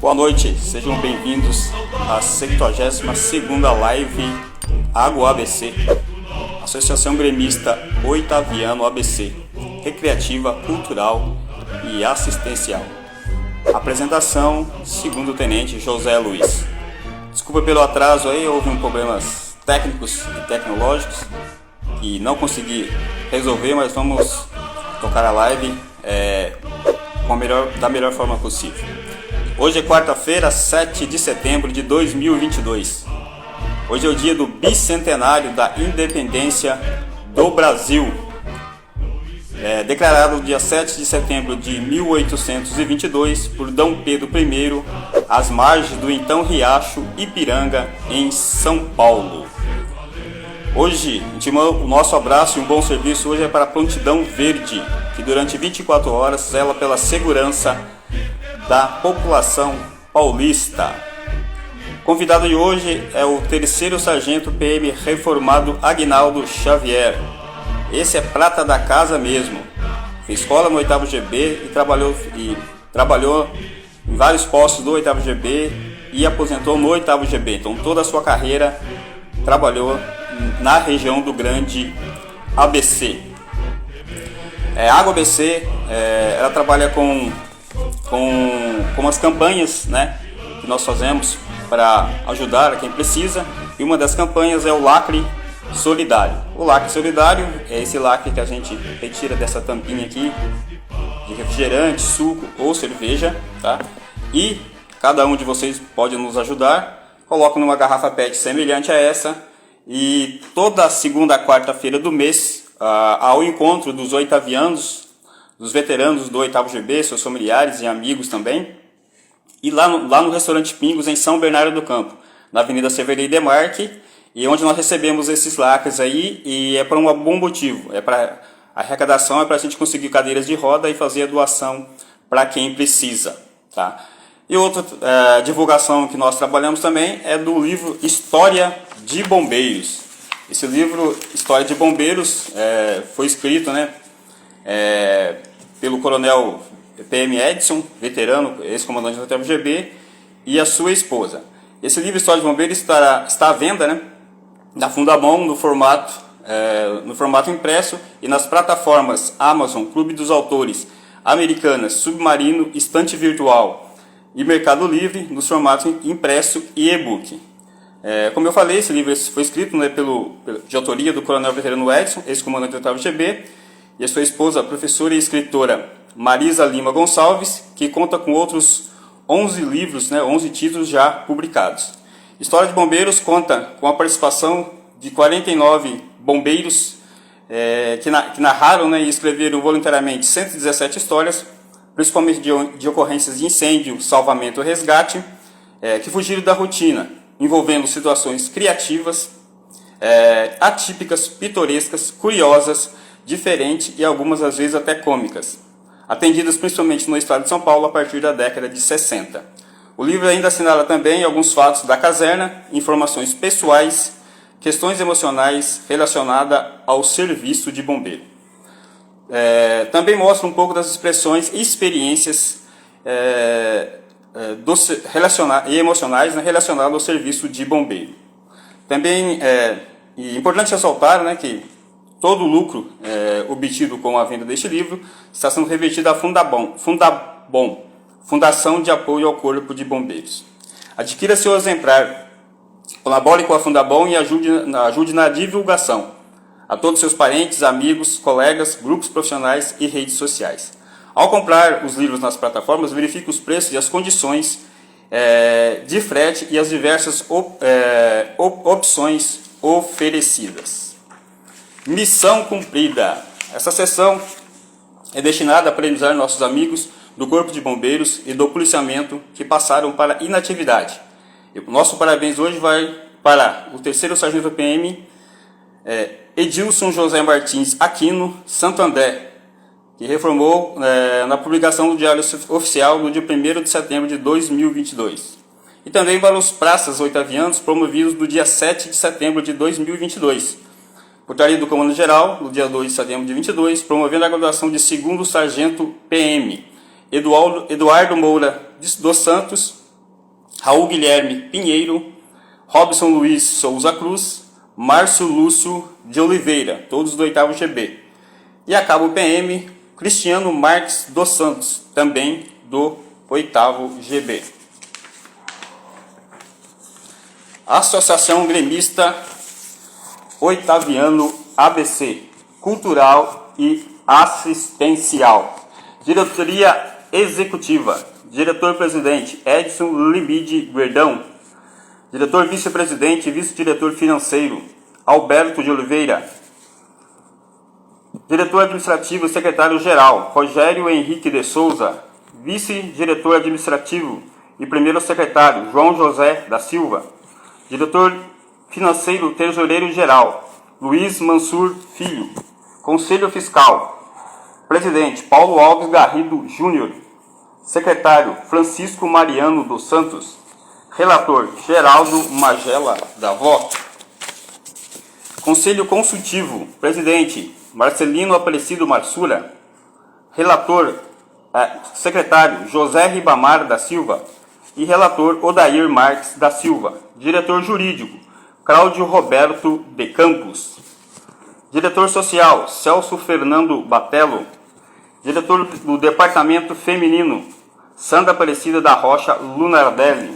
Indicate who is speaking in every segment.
Speaker 1: Boa noite, sejam bem-vindos à 72ª live Água ABC, Associação Gremista Oitaviano ABC, Recreativa, Cultural e Assistencial. Apresentação, segundo tenente José Luiz. Desculpa pelo atraso aí, houve problemas técnicos e tecnológicos e não consegui resolver, mas vamos tocar a live da melhor forma possível. Hoje é quarta-feira, 7 de setembro de 2022. Hoje é o dia do bicentenário da independência do Brasil. Declarado no dia 7 de setembro de 1822 por D. Pedro I, às margens do então Riacho Ipiranga, em São Paulo. Hoje, o nosso abraço e um bom serviço hoje é para a Prontidão Verde, que durante 24 horas zela pela segurança da população paulista. Convidado de hoje é o terceiro sargento PM reformado Aguinaldo Xavier. Esse é prata da casa mesmo. Fez escola no 8º GB e trabalhou em vários postos do 8º GB e aposentou no 8º GB. Então toda a sua carreira trabalhou na região do Grande ABC. Água ABC, ela trabalha com as campanhas, né, que nós fazemos para ajudar a quem precisa, e uma das campanhas é o lacre solidário. O lacre solidário é esse lacre que a gente retira dessa tampinha aqui de refrigerante, suco ou cerveja, tá? E cada um de vocês pode nos ajudar. Coloca numa garrafa PET semelhante a essa e toda segunda e quarta-feira do mês, ao encontro dos oitavianos, dos veteranos do 8º GB, seus familiares e amigos também, e lá no restaurante Pingos, em São Bernardo do Campo, na Avenida Severino Demarque, e onde nós recebemos esses lacres aí, e é para um bom motivo, a arrecadação é para a gente conseguir cadeiras de roda e fazer a doação para quem precisa, tá? E outra divulgação que nós trabalhamos também é do livro História de Bombeiros. Esse livro, História de Bombeiros, foi escrito, né, pelo coronel PM Edson, veterano, ex-comandante do 8º GB, e a sua esposa. Esse livro História de Bombeiros está à venda, né, na Fundamon, no formato impresso, e nas plataformas Amazon, Clube dos Autores, Americanas, Submarino, Estante Virtual e Mercado Livre, nos formatos impresso e e-book. Como eu falei, esse livro foi escrito, né, de autoria do coronel veterano Edson, ex-comandante do 8º GB, e a sua esposa, a professora e escritora Marisa Lima Gonçalves, que conta com outros 11 livros, né, 11 títulos já publicados. História de Bombeiros conta com a participação de 49 bombeiros que narraram, né, e escreveram voluntariamente 117 histórias, principalmente de ocorrências de incêndio, salvamento e resgate, que fugiram da rotina, envolvendo situações criativas, atípicas, pitorescas, curiosas, diferentes e algumas às vezes até cômicas, atendidas principalmente no estado de São Paulo a partir da década de 60. O livro ainda assinala também alguns fatos da caserna, informações pessoais, questões emocionais relacionadas ao serviço de bombeiro. Também mostra um pouco das expressões e experiências e emocionais, né, relacionadas ao serviço de bombeiro. Também é importante ressaltar, né, que todo o lucro obtido com a venda deste livro está sendo revertido à Fundabom, Fundação de Apoio ao Corpo de Bombeiros. Adquira seu exemplar, colabore com a Fundabom e ajude na divulgação a todos seus parentes, amigos, colegas, grupos profissionais e redes sociais. Ao comprar os livros nas plataformas, verifique os preços e as condições de frete e as diversas opções oferecidas. Missão cumprida. Essa sessão é destinada a parabenizar nossos amigos do Corpo de Bombeiros e do policiamento que passaram para inatividade. E o nosso parabéns hoje vai para o terceiro sargento PM Edilson José Martins Aquino Santo André, que reformou na publicação do Diário Oficial no dia 1º de setembro de 2022. E também para os praças oitavianos promovidos no dia 7 de setembro de 2022. Portaria do Comando Geral, no dia 2 de setembro de 2022, promovendo a graduação de 2º Sargento PM, Eduardo Moura dos Santos, Raul Guilherme Pinheiro, Robson Luiz Souza Cruz, Márcio Lúcio de Oliveira, todos do 8º GB. E a cabo PM, Cristiano Marques dos Santos, também do 8º GB. Associação Gremista Oitaviano ABC, Cultural e Assistencial. Diretoria Executiva, Diretor-Presidente Edson Libide Guerdão, Diretor Vice-Presidente e Vice-Diretor Financeiro Alberto de Oliveira, Diretor Administrativo e Secretário-Geral Rogério Henrique de Souza, Vice-Diretor Administrativo e Primeiro Secretário João José da Silva, Diretor Financeiro Tesoureiro-Geral Luiz Mansur Filho, Conselho Fiscal Presidente Paulo Alves Garrido Júnior, Secretário Francisco Mariano dos Santos, Relator Geraldo Magela da Vó. Conselho Consultivo Presidente Marcelino Aparecido Marsura, Relator Secretário José Ribamar da Silva e Relator Odair Marques da Silva. Diretor Jurídico Cláudio Roberto de Campos. Diretor Social Celso Fernando Batello. Diretor do Departamento Feminino Sandra Aparecida da Rocha Lunardelli.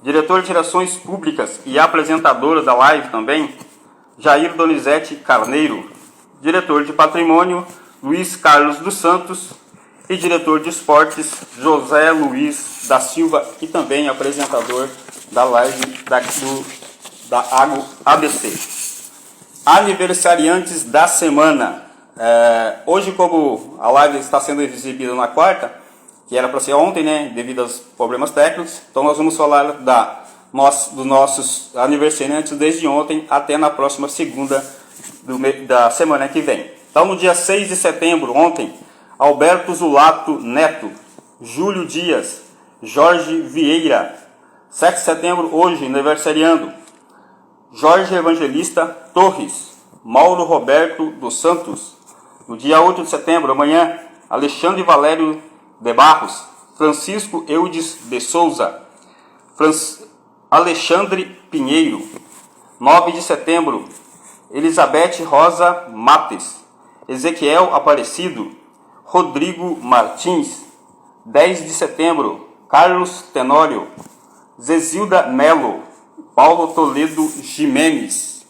Speaker 1: Diretor de Relações Públicas e apresentadora da live também, Jair Donizete Carneiro. Diretor de Patrimônio, Luiz Carlos dos Santos. E diretor de Esportes, José Luiz da Silva, e também apresentador da live da Agro ABC. Aniversariantes da semana. Hoje, como a live está sendo exibida na quarta, que era para ser ontem, né, devido aos problemas técnicos, então nós vamos falar dos nossos aniversariantes desde ontem até na próxima segunda da semana que vem. Então, no dia 6 de setembro, ontem, Alberto Zulato Neto, Júlio Dias, Jorge Vieira. 7 de setembro, hoje, aniversariando, Jorge Evangelista Torres, Mauro Roberto dos Santos. No dia 8 de setembro, amanhã, Alexandre Valério de Barros, Francisco Eudes de Souza, Alexandre Pinheiro. 9 de setembro, Elizabeth Rosa Mates, Ezequiel Aparecido, Rodrigo Martins. 10 de setembro, Carlos Tenório, Zezilda Melo, Paulo Toledo Jimenez.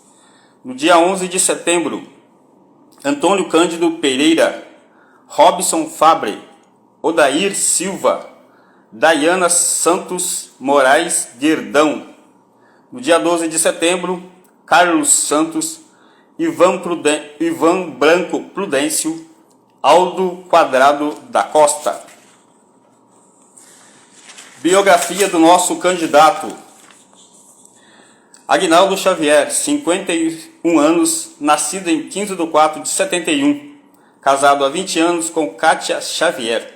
Speaker 1: No dia 11 de setembro, Antônio Cândido Pereira, Robson Fabre, Odair Silva, Dayana Santos Moraes Guerdão. No dia 12 de setembro, Carlos Santos, Ivan Branco Prudêncio, Aldo Quadrado da Costa. Biografia do nosso candidato. Aguinaldo Xavier, 51 anos, nascido em 15 de 4 de 71, casado há 20 anos com Kátia Xavier.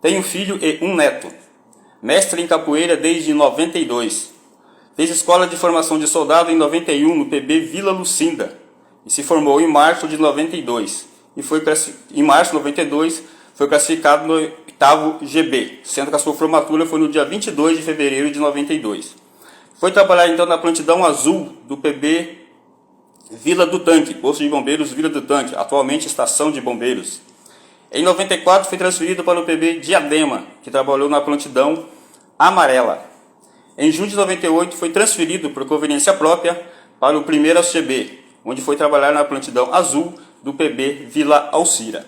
Speaker 1: Tem um filho e um neto. Mestre em capoeira desde 92. Fez escola de formação de soldado em 91 no PB Vila Lucinda e se formou em março de 92. Em março de 92 foi classificado no 8º GB, sendo que a sua formatura foi no dia 22 de fevereiro de 92. Foi trabalhar então na Prontidão Azul do PB Vila do Tanque, Posto de Bombeiros Vila do Tanque, atualmente Estação de Bombeiros. Em 94 foi transferido para o PB Diadema, que trabalhou na Prontidão Amarela. Em junho de 98 foi transferido por conveniência própria para o 1º GB, onde foi trabalhar na Prontidão Azul do PB Vila Alcira.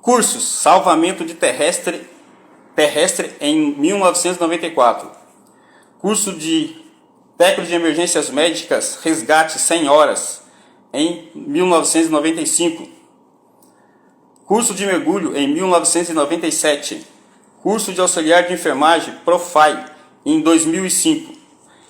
Speaker 1: Cursos: Salvamento de terrestre em 1994. Curso de Técnico de Emergências Médicas Resgate 100 horas em 1995. Curso de Mergulho em 1997. Curso de Auxiliar de Enfermagem Profai em 2005.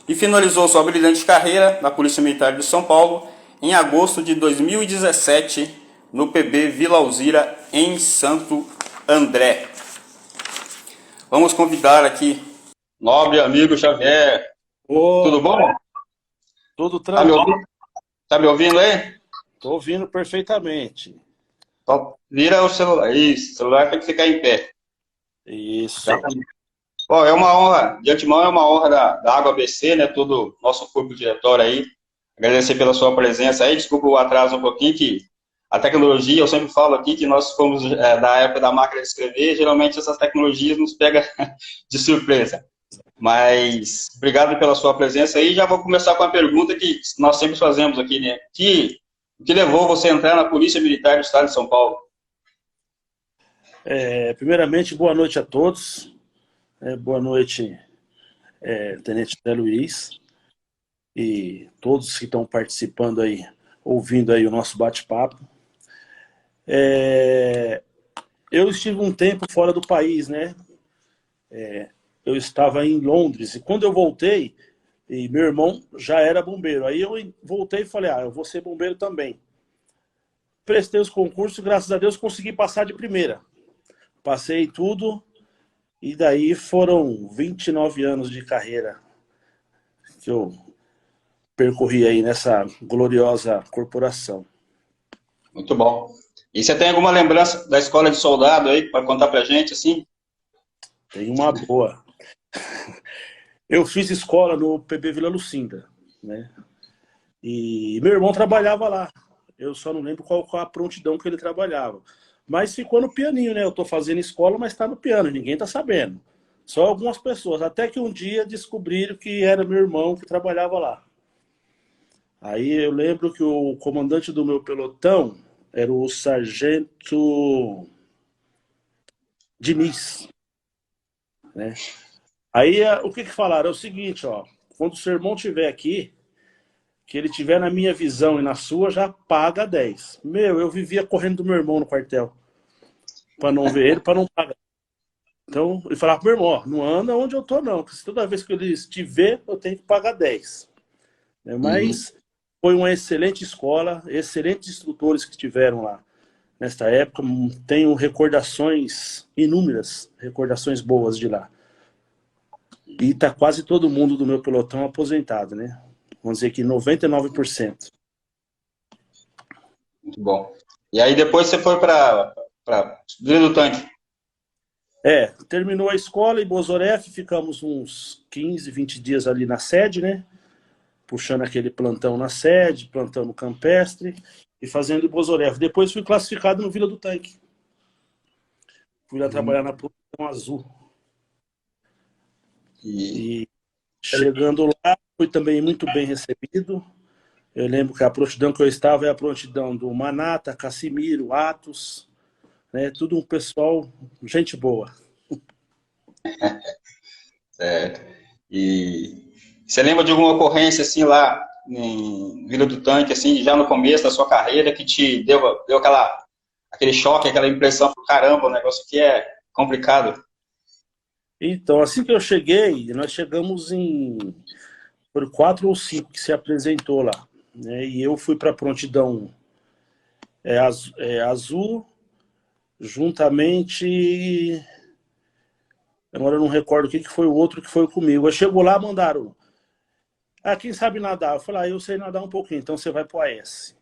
Speaker 1: E finalizou sua brilhante carreira na Polícia Militar de São Paulo em agosto de 2017 no PB Vila Alzira, em Santo André. Vamos convidar aqui nobre amigo Xavier. Tudo bom?
Speaker 2: Tudo tranquilo.
Speaker 1: Tá me ouvindo aí?
Speaker 2: Estou ouvindo perfeitamente.
Speaker 1: Então, vira o celular. Isso, o celular tem que ficar em pé.
Speaker 2: Isso.
Speaker 1: Bom, é uma honra, de antemão é uma honra da Água ABC, né, todo o nosso corpo diretório aí, agradecer pela sua presença aí, desculpa o atraso um pouquinho, que a tecnologia, eu sempre falo aqui que nós fomos da época da máquina de escrever, geralmente essas tecnologias nos pegam de surpresa. Mas, obrigado pela sua presença aí, já vou começar com a pergunta que nós sempre fazemos aqui, né, o que levou você a entrar na Polícia Militar do Estado de São Paulo?
Speaker 2: Primeiramente, boa noite a todos. Boa noite, Tenente Zé Luiz, e todos que estão participando aí, ouvindo aí o nosso bate-papo. Eu estive um tempo fora do país, né? Eu estava em Londres, e quando eu voltei, e meu irmão já era bombeiro, aí eu voltei e falei, eu vou ser bombeiro também. Prestei os concursos, graças a Deus consegui passar de primeira. Passei tudo, e daí foram 29 anos de carreira que eu percorri aí nessa gloriosa corporação.
Speaker 1: Muito bom. E você tem alguma lembrança da escola de soldado aí para contar pra gente, assim?
Speaker 2: Tem uma boa. Eu fiz escola no PB Vila Lucinda, né? E meu irmão trabalhava lá. Eu só não lembro qual a prontidão que ele trabalhava. Mas ficou no pianinho, né? Eu tô fazendo escola, mas tá no piano, ninguém tá sabendo. Só algumas pessoas. Até que um dia descobriram que era meu irmão que trabalhava lá. Aí eu lembro que o comandante do meu pelotão era o sargento Diniz, né? Aí o que falaram? É o seguinte, ó, quando o seu irmão estiver aqui, que ele tiver na minha visão e na sua, já paga 10. Eu vivia correndo do meu irmão no quartel, para não ver ele, para não pagar. Então, ele falava pro meu irmão, ó, não anda onde eu tô não, porque toda vez que ele estiver, eu tenho que pagar 10. Mas foi uma excelente escola, excelentes instrutores que tiveram lá nesta época. Tenho recordações inúmeras, recordações boas de lá. E tá quase todo mundo do meu pelotão aposentado, né? Vamos dizer que 99%.
Speaker 1: Muito bom. E aí depois você foi para Vila do Tanque?
Speaker 2: Terminou a escola em Bozoref, ficamos uns 15, 20 dias ali na sede, né? Puxando aquele plantão na sede, plantão no campestre e fazendo em Bozoref. Depois fui classificado no Vila do Tanque. Fui lá trabalhar na produção azul. E chegando lá, fui também muito bem recebido. Eu lembro que a prontidão que eu estava é a prontidão do Manata, Cassimiro, Atos, né? Tudo um pessoal, gente boa.
Speaker 1: Certo. E você lembra de alguma ocorrência assim lá em Vila do Tanque, assim, já no começo da sua carreira, que te deu aquele choque, aquela impressão, caramba, o negócio aqui é complicado?
Speaker 2: Então, assim que eu cheguei, nós chegamos por 4 ou 5 que se apresentou lá, né? E eu fui para a prontidão azul, juntamente... Agora eu não recordo o que foi o outro que foi comigo. Eu chego lá, mandaram... quem sabe nadar? Eu falei, eu sei nadar um pouquinho, então você vai pro AS.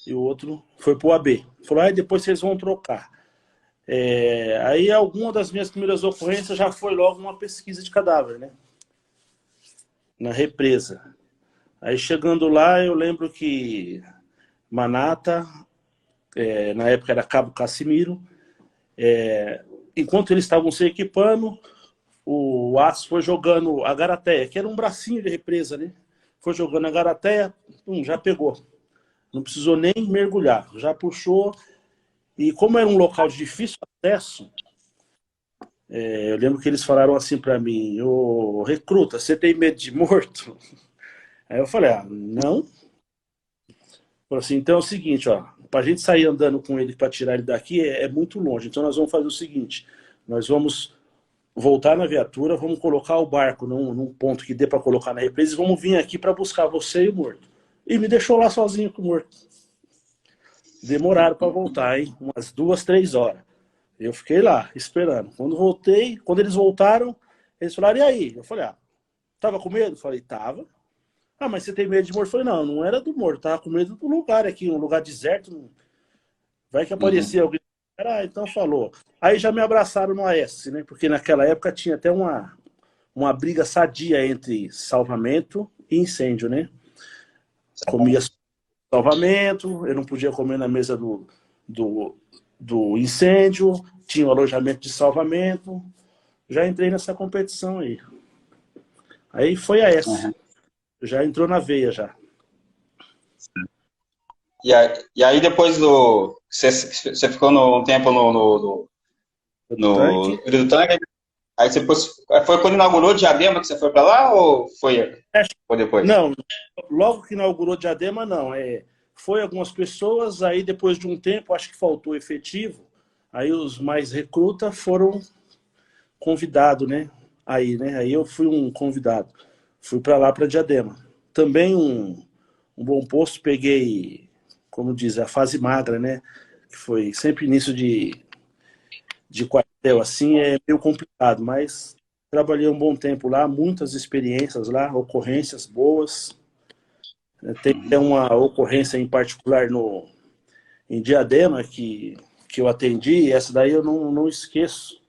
Speaker 2: E o outro foi pro AB. Falou, depois vocês vão trocar. Aí alguma das minhas primeiras ocorrências já foi logo uma pesquisa de cadáver, né? Na represa. Aí chegando lá, eu lembro que Manata, na época era Cabo Cassimiro, enquanto eles estavam se equipando, o Atos foi jogando a garateia, que era um bracinho de represa, né? Foi jogando a garateia, já pegou. Não precisou nem mergulhar, já puxou. E como era um local de difícil acesso, eu lembro que eles falaram assim para mim, ô recruta, você tem medo de morto? Aí eu falei, não. Falei assim, então é o seguinte, ó, pra gente sair andando com ele para tirar ele daqui é muito longe, então nós vamos fazer o seguinte, nós vamos voltar na viatura, vamos colocar o barco num ponto que dê para colocar na represa e vamos vir aqui para buscar você e o morto. E me deixou lá sozinho com o morto. Demoraram para voltar, hein? Umas 2, 3 horas. Eu fiquei lá, esperando. Quando eles voltaram, eles falaram, e aí? Eu falei, tava com medo? Eu falei, tava. Mas você tem medo de morto? Eu falei, não era do morto, tava com medo do lugar aqui, um lugar deserto. Vai que aparecia alguém Então falou. Aí já me abraçaram no AS, né? Porque naquela época tinha até uma briga sadia entre salvamento e incêndio, né? Comia salvamento, eu não podia comer na mesa do incêndio, tinha o alojamento de salvamento. Já entrei nessa competição aí. Aí foi a S.
Speaker 1: Uhum.
Speaker 2: Já entrou na veia já.
Speaker 1: E aí depois do... Você ficou um tempo no Rio do Tanque, aí você foi quando inaugurou Diadema que você foi para lá ou foi depois?
Speaker 2: Não, logo que inaugurou Diadema, não. Foi algumas pessoas, aí depois de um tempo, acho que faltou efetivo, aí os mais recrutas foram convidados, né? Aí eu fui um convidado. Fui para lá, para Diadema. Também um bom posto, peguei, como diz, a fase magra, né? Que foi sempre início de quartel, assim, é meio complicado, mas trabalhei um bom tempo lá, muitas experiências lá, ocorrências boas. Tem uma ocorrência em particular em Diadema que eu atendi, essa daí eu não esqueço.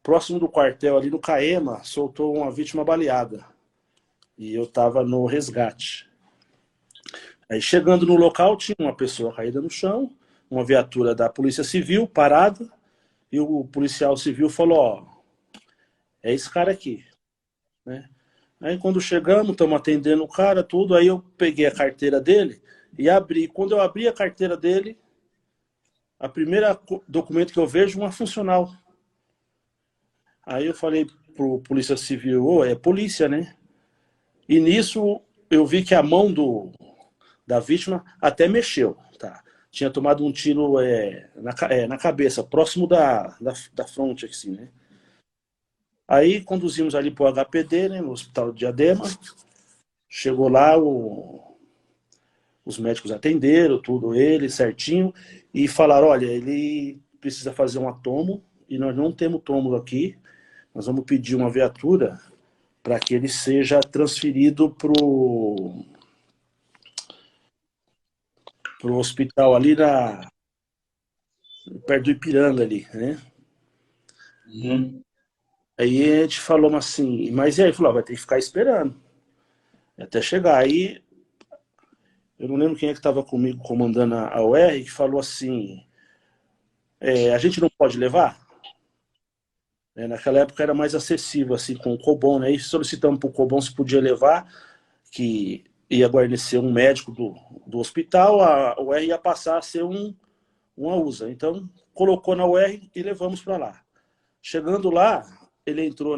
Speaker 2: Próximo do quartel, ali no Caema, soltou uma vítima baleada. E eu estava no resgate. Aí chegando no local, tinha uma pessoa caída no chão, uma viatura da Polícia Civil parada, e o policial civil falou, ó, é esse cara aqui, né? Aí quando chegamos, estamos atendendo o cara, tudo, aí eu peguei a carteira dele e abri. Quando eu abri a carteira dele, a primeira documento que eu vejo, uma funcional. Aí eu falei pro Polícia Civil, é polícia, né? E nisso eu vi que a mão da vítima até mexeu, tá? Tinha tomado um tiro na cabeça, próximo da fronte, assim, né? Aí conduzimos ali pro HPD, né, no Hospital de Diadema. Chegou lá, os médicos atenderam, tudo ele, certinho, e falaram, olha, ele precisa fazer uma tomo, e nós não temos tomo aqui, nós vamos pedir uma viatura para que ele seja transferido pro hospital ali perto do Ipiranga ali, né?
Speaker 1: Uhum.
Speaker 2: Aí a gente falou assim, mas e aí? Falou, vai ter que ficar esperando até chegar. Aí eu não lembro quem é que estava comigo comandando a OR, que falou assim, a gente não pode levar? Naquela época era mais acessível, assim, com o Cobom, né? Aí solicitamos para o Cobom se podia levar, que ia guarnecer um médico do hospital, a UR ia passar a ser uma USA. Então, colocou na UR e levamos para lá. Chegando lá, ele entrou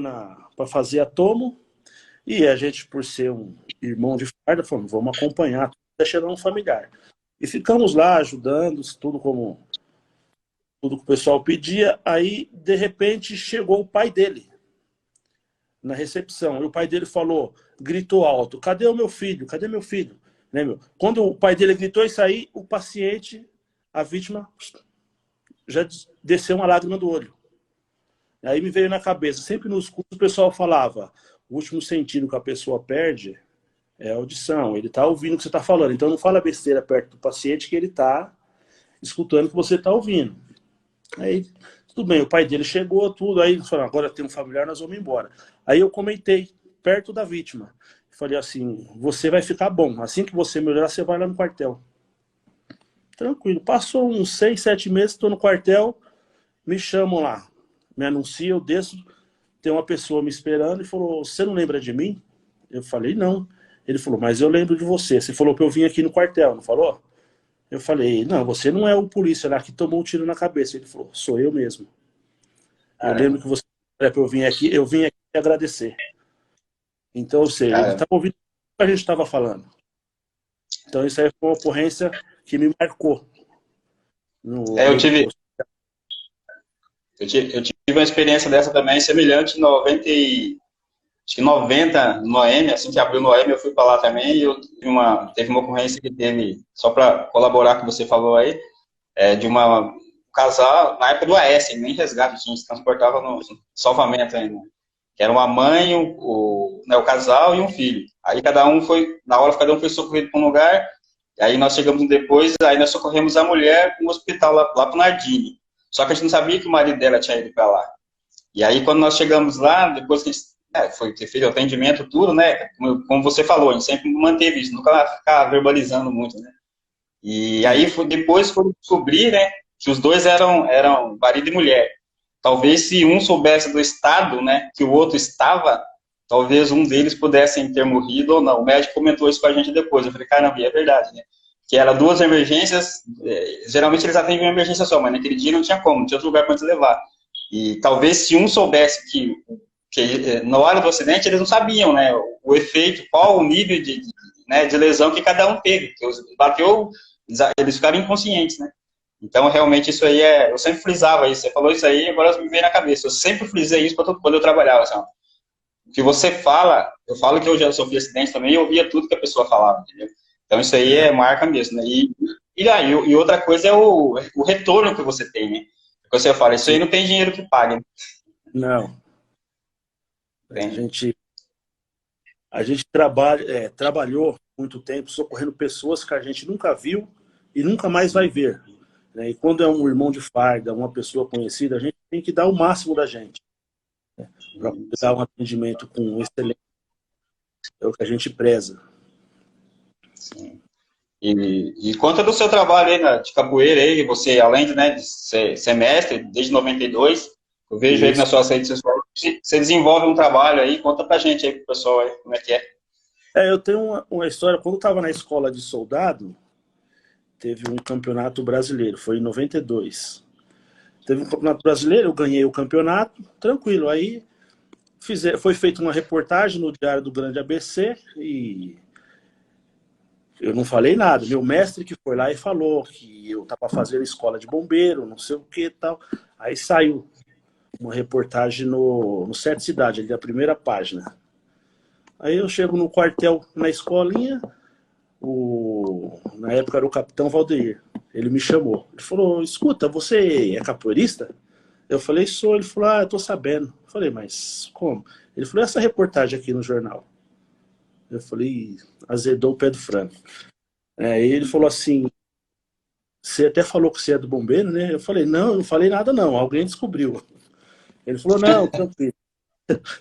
Speaker 2: para fazer a tomo, e a gente, por ser um irmão de farda, falou, vamos acompanhar, até chegar um familiar. E ficamos lá ajudando, tudo que o pessoal pedia. Aí, de repente, chegou o pai dele na recepção. E o pai dele falou, gritou alto, cadê o meu filho? Cadê meu filho? Né, meu? Quando o pai dele gritou isso aí, o paciente, a vítima, já desceu uma lágrima do olho. Aí me veio na cabeça, sempre nos cursos o pessoal falava, o último sentido que a pessoa perde é a audição, ele está ouvindo o que você está falando, então não fala besteira perto do paciente que ele está escutando o que você está ouvindo. Aí, tudo bem, o pai dele chegou, tudo, aí falou, agora tem um familiar, nós vamos embora. Aí eu comentei, perto da vítima, falei assim, você vai ficar bom, assim que você melhorar, você vai lá no quartel. Tranquilo, passou uns 6, 7 meses, estou no quartel, me chamam lá, me anunciam, eu desço, tem uma pessoa me esperando e falou, você não lembra de mim? Eu falei, não. Ele falou, mas eu lembro de você, você falou que eu vim aqui no quartel, não falou? Eu falei, não, você não é o polícia lá que tomou um tiro na cabeça. Ele falou, sou eu mesmo. Eu lembro que você eu vim aqui agradecer. Então, ou seja, ele estava ouvindo o que a gente estava falando. Então, isso aí foi uma ocorrência que me marcou.
Speaker 1: Eu tive uma experiência dessa também, semelhante, acho que 90, no OM, assim que abriu no OM, eu fui para lá também, e teve uma ocorrência que teve, só para colaborar com o que você falou aí, de um casal, na época do AS, nem resgate, a gente se transportava no salvamento ainda, que era uma mãe, o casal e um filho. Aí cada um foi socorrido para um lugar, aí nós chegamos depois, aí nós socorremos a mulher para um hospital lá para o Nardini. Só que a gente não sabia que o marido dela tinha ido para lá. E aí, quando nós chegamos lá, depois que a gente foi ter feito o atendimento, tudo, né? Como você falou, a gente sempre manteve isso, nunca ficava verbalizando muito, né? E aí, depois foi descobrir, né, que os dois eram marido e mulher. Talvez se um soubesse do estado, né, que o outro estava, talvez um deles pudesse ter morrido ou não. O médico comentou isso com a gente depois. Eu falei, caramba, é verdade, né? Que era duas emergências, geralmente eles atendem uma emergência só, mas naquele dia não tinha como, não tinha outro lugar para eles levar. E talvez se um soubesse que na hora do acidente eles não sabiam, né, o efeito, qual o nível de lesão que cada um teve. Bateu, eles ficaram inconscientes, né? Então, realmente, isso aí eu sempre frisava isso. Você falou isso aí, agora me veio na cabeça. Eu sempre frisei isso quando eu trabalhava, assim, ó. O que você fala, eu falo que eu já sofri acidente também e eu ouvia tudo que a pessoa falava, entendeu? Então, isso aí é marca mesmo, né? E outra coisa é o retorno que você tem, né? Porque você fala, isso aí não tem dinheiro que pague. Né?
Speaker 2: Não. A gente trabalhou muito tempo socorrendo pessoas que a gente nunca viu e nunca mais vai ver. Né? E quando é um irmão de farda, uma pessoa conhecida, a gente tem que dar o máximo da gente, né? Para dar um atendimento com excelência. É o que a gente preza.
Speaker 1: Sim. E conta do seu trabalho aí de capoeira, aí, você, além de ser mestre, desde 92, eu vejo aí nas suas redes sociais, você desenvolve um trabalho aí, conta pra gente aí, pro pessoal aí, como é que é.
Speaker 2: Eu tenho uma história, quando eu estava na escola de soldado, teve um campeonato brasileiro, foi em 92. Teve um campeonato brasileiro, eu ganhei o campeonato, tranquilo, aí foi feita uma reportagem no Diário do Grande ABC e eu não falei nada. Meu mestre que foi lá e falou que eu estava fazendo escola de bombeiro, não sei o que e tal. Aí saiu uma reportagem no Sete Cidade, ali da primeira página. Aí eu chego no quartel, na escolinha, na época era o capitão Valdeir. Ele me chamou. Ele falou, escuta, você é capoeirista? Eu falei, sou. Ele falou, eu tô sabendo. Eu falei, mas como? Ele falou, essa reportagem aqui no jornal. Eu falei, azedou o pé do frango. Aí ele falou assim, você até falou que você é do bombeiro, né? Eu falei, não, eu não falei nada não, alguém descobriu. Ele falou, não, tranquilo,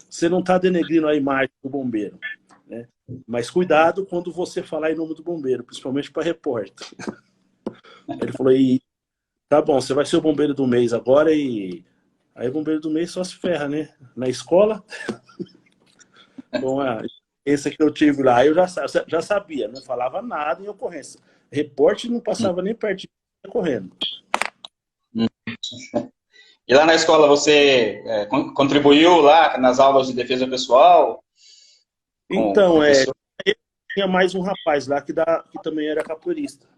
Speaker 2: você não está denegrindo a imagem do bombeiro, né? Mas cuidado quando você falar em nome do bombeiro, principalmente para repórter. Ele falou, tá bom, você vai ser o bombeiro do mês agora e... Aí o bombeiro do mês só se ferra, né? Na escola... Bom, esse que eu tive lá, eu já sabia, não falava nada em ocorrência. Repórter não passava nem perto de mim, correndo.
Speaker 1: E lá na escola você contribuiu lá nas aulas de defesa pessoal?
Speaker 2: Então, tinha mais um rapaz lá que também era capoeirista.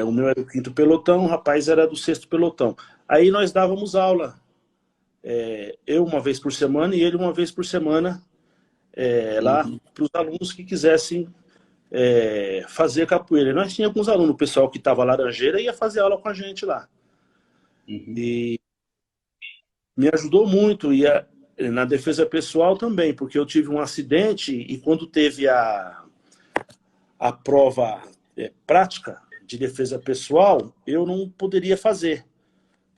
Speaker 2: O meu era do 5º pelotão, o rapaz era do 6º pelotão. Aí nós dávamos aula, eu uma vez por semana e ele uma vez por semana, lá para os alunos que quisessem fazer capoeira. Nós tínhamos alguns alunos, o pessoal que estava laranjeira ia fazer aula com a gente lá. E me ajudou muito, na defesa pessoal também, porque eu tive um acidente e quando teve a prova prática de defesa pessoal, eu não poderia fazer,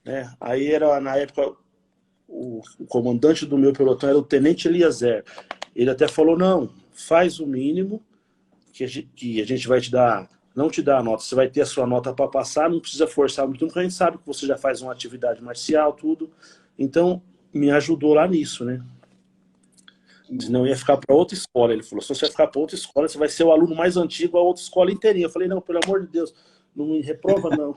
Speaker 2: né? Aí na época, o comandante do meu pelotão era o Tenente Eliezer. Ele até falou, não, faz o mínimo que a gente vai te dar, não te dar a nota, você vai ter a sua nota para passar, não precisa forçar muito, porque a gente sabe que você já faz uma atividade marcial, tudo. Então, me ajudou lá nisso, né? Senão ia ficar para outra escola. Ele falou, se você vai ficar para outra escola, você vai ser o aluno mais antigo, a outra escola inteirinha. Eu falei, não, pelo amor de Deus, não me reprova, não.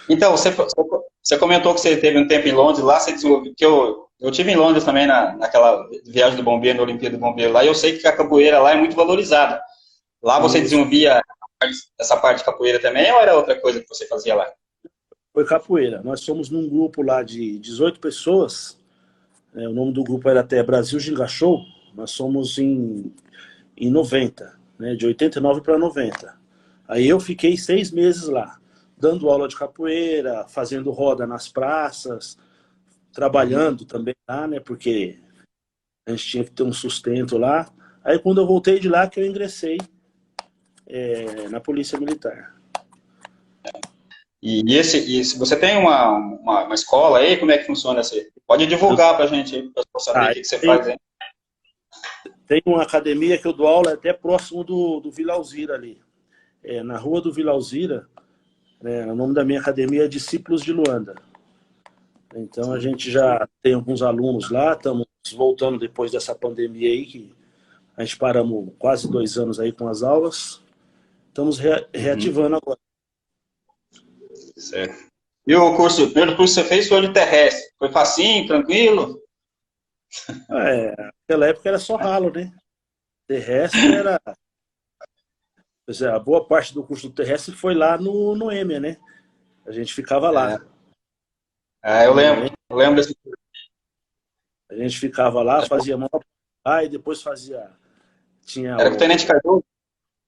Speaker 1: Então, você comentou que você teve um tempo em Londres, lá você desenvolveu, que eu tive em Londres também, naquela viagem do bombeiro, na Olimpíada do Bombeiro lá, e eu sei que a capoeira lá é muito valorizada. Lá você desenvolvia essa parte de capoeira também, ou era outra coisa que você fazia lá?
Speaker 2: Foi capoeira. Nós somos num grupo lá de 18 pessoas, o nome do grupo era até Brasil Ginga Show, nós somos em 90, né, de 89 para 90. Aí eu fiquei 6 meses lá, dando aula de capoeira, fazendo roda nas praças, trabalhando também lá, né, porque a gente tinha que ter um sustento lá. Aí quando eu voltei de lá que eu ingressei na Polícia Militar.
Speaker 1: E se você tem uma escola aí, como é que funciona essa aí? Pode divulgar para a gente, para o pessoal saber o
Speaker 2: Ah,
Speaker 1: que você faz aí.
Speaker 2: tem uma academia que eu dou aula até próximo do Vila Alzira ali. Na rua do Vila Alzira, né, o nome da minha academia é Discípulos de Luanda. Então a gente já tem alguns alunos lá, estamos voltando depois dessa pandemia aí, que a gente paramos quase 2 anos aí com as aulas. Estamos reativando agora.
Speaker 1: Certo. E o primeiro curso que você fez foi de terrestre. Foi facinho, tranquilo?
Speaker 2: Naquela época era só ralo, né? Terrestre era... Pois é, a boa parte do curso do terrestre foi lá no EMEA, né? A gente ficava lá.
Speaker 1: Eu lembro desse.
Speaker 2: A gente ficava lá, fazia mó... e depois fazia... Tinha
Speaker 1: Era com o Tenente Cardoso?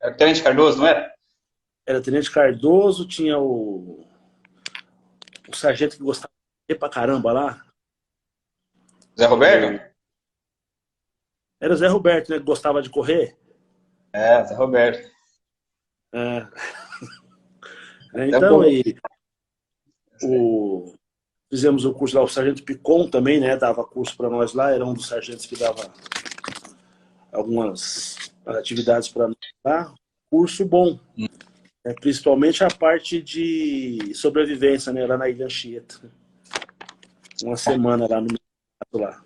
Speaker 1: Era com o Tenente Cardoso, não era?
Speaker 2: Era Tenente Cardoso, tinha o sargento que gostava de ir pra caramba lá.
Speaker 1: Zé Roberto?
Speaker 2: Era o Zé Roberto, né? Que gostava de correr.
Speaker 1: Zé Roberto.
Speaker 2: É. Então, fizemos o curso lá, o sargento Picon também, né? Dava curso para nós lá, era um dos sargentos que dava algumas atividades para nós lá. Curso bom. Principalmente a parte de sobrevivência, né? Lá na Ilha Anchieta. Uma semana lá no meio lá.